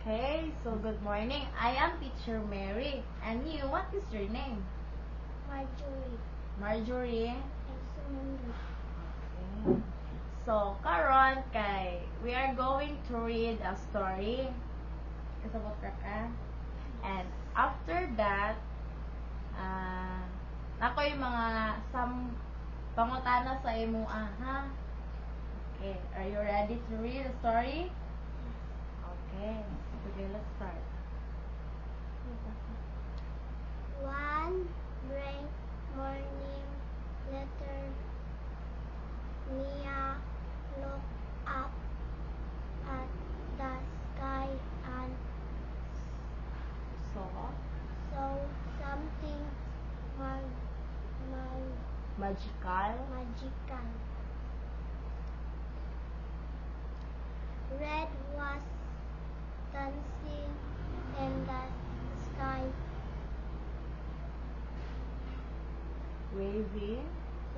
Okay, so good morning. I am Teacher Mary. And you, what is your name? Marjorie. Marjorie? And Sumundo. Okay. So, karon kay we are going to read a story. Kasabot ka ka? And after that, ako yung mga pangutana sa imo ha? Okay, are you ready to read the story? Okay, let's start. One bright morning later, Mia looked up at the sky and So, saw something magical. magical. Red was dancing in the sky, Waving.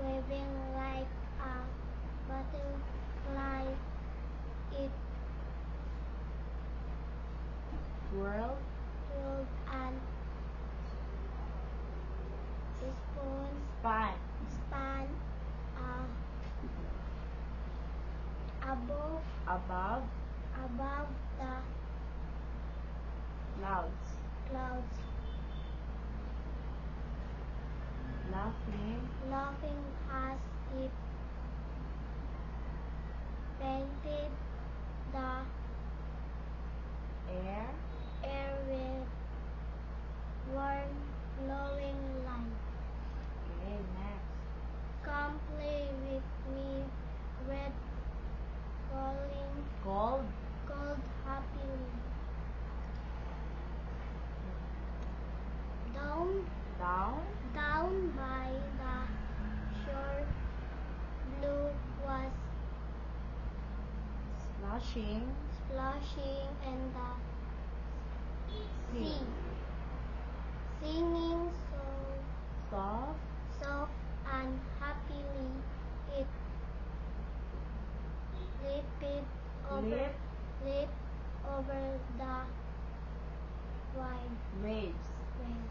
waving like a butterfly. It Swirl. twirled and Span. span above Above. the Clouds. clouds, Laughing. as it painted the Air. air with warm, glowing light. Okay, next. Come play with me, Red Cold. called happily. Down by the shore, Blue was Splashing. in the sea, singing so soft and happily. It leaped over the wide Waves. wave.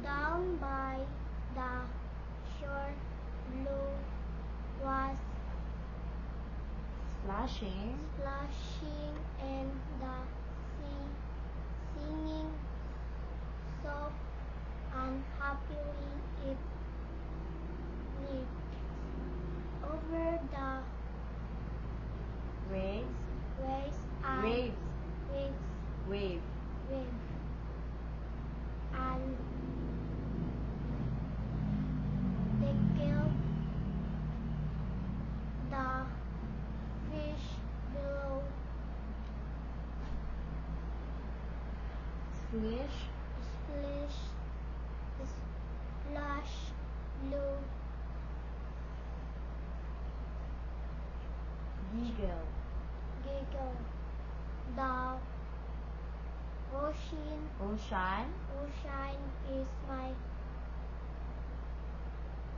Down by the shore, Blue was Splashing. in the sea, singing soft and happily. It leaped over the Waves. and Wave. and tickled the fish below. Splash, Blue Giggle. The Ocean. is my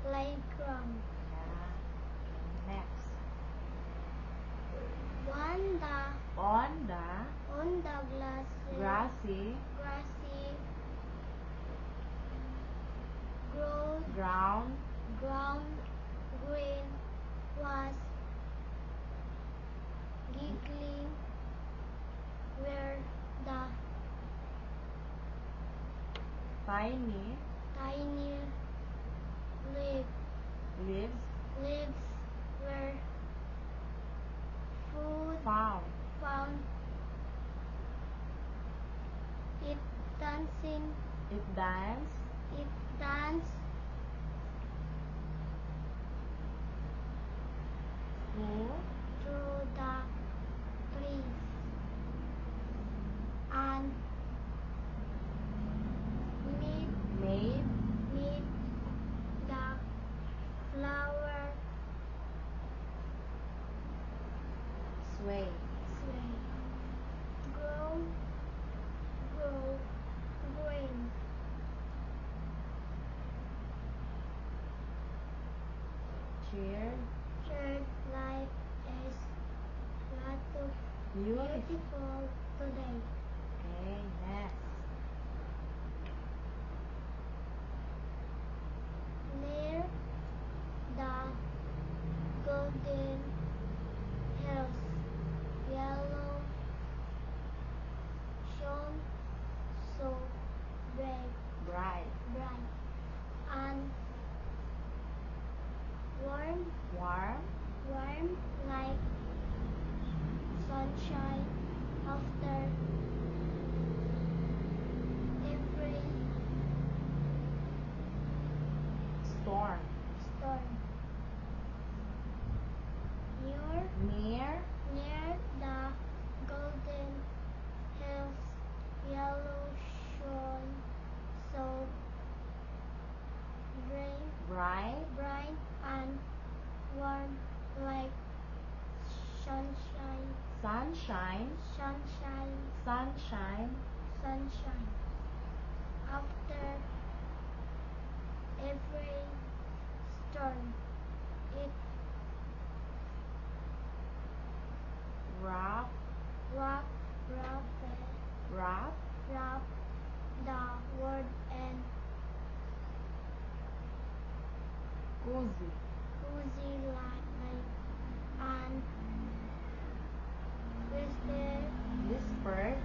playground. Yeah. Okay, next. On the Grassy. Ground. Green was giggling where the Tiny. tiny Leaves. were Found. It danced through the trees and made the flower Sway. grow green. Cheered. Life is to beautiful today. Okay, next. Near the golden hills, yellow shone so bright, Bright. and warm, Warm. like sunshine after every Storm. storm. Near. Near the golden hills, yellow shone so bright and warm like sunshine. Sunshine. After every storm, it Wrap. wrapped the world and Cozy. like and Whispered.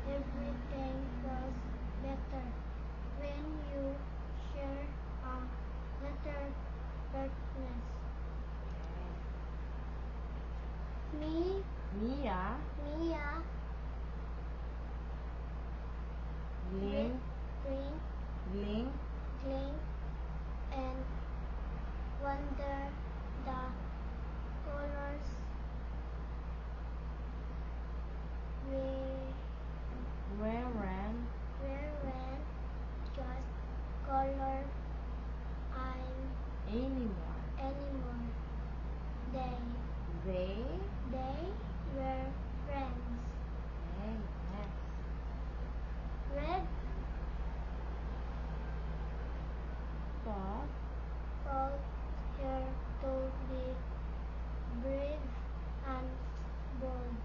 everything was better when you share a little darkness. Mia. Blink. Blink and wonder the colors Weren't weren't just color anymore. They They. were friends. Okay, next. Red Thought. taught her to be brave and bold.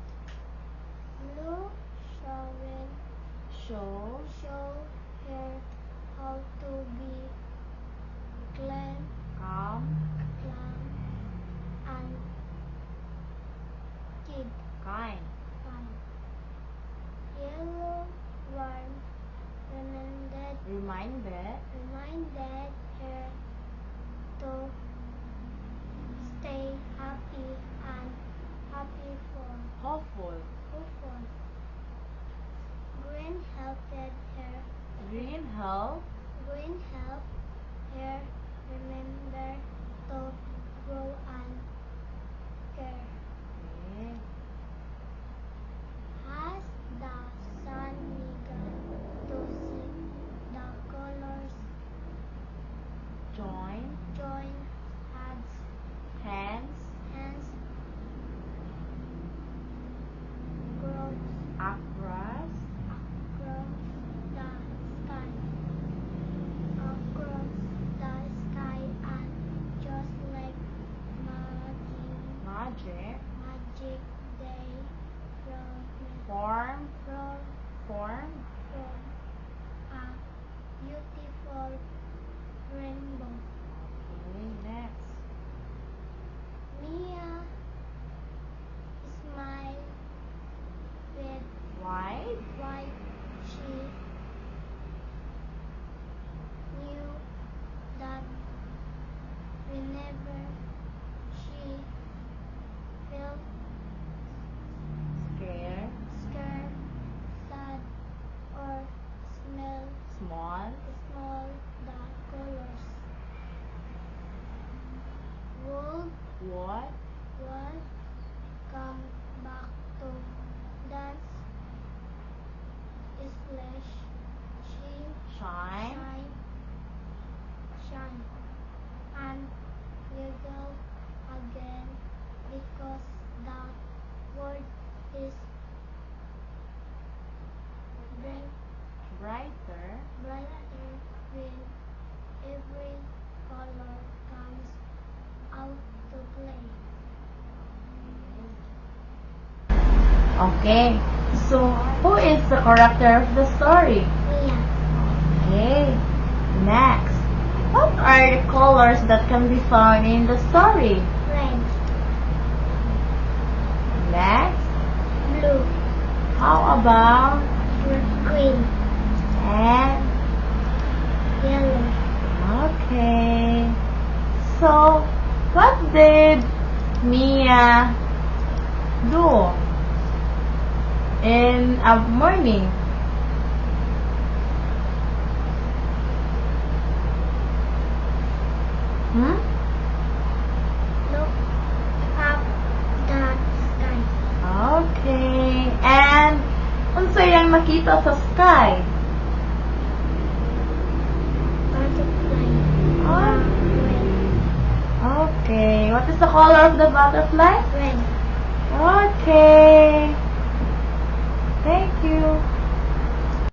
Blue show her how to be Calm. and Kind. Yellow warm Reminded. her to stay happy for Hopeful. Green helped Green help. her remember to grow and care. Okay. As the sun began to set, the colors Join. Hands. Across Across. the sky and just like Magic. they Form. from a beautiful rainbow. Okay, next. Mia smiled with White. she knew that whenever she felt Scared. sad, or smelled Small. the colors What? would come back to dance, splash, Shine. shine, and wiggle again because the world is Brighter. when every color comes out to play. Okay. Okay. So, who is the character of the story? Mia. Okay. Next. What are the colors that can be found in the story? Red. Next. Blue. How about Green. and Yellow. okay. So, what did Mia do in a morning? Hmm? Look up the sky. Okay. And unsa yang nakita sa sky? Butterfly. Oh. Red. Okay. What is the color of the butterfly? Red.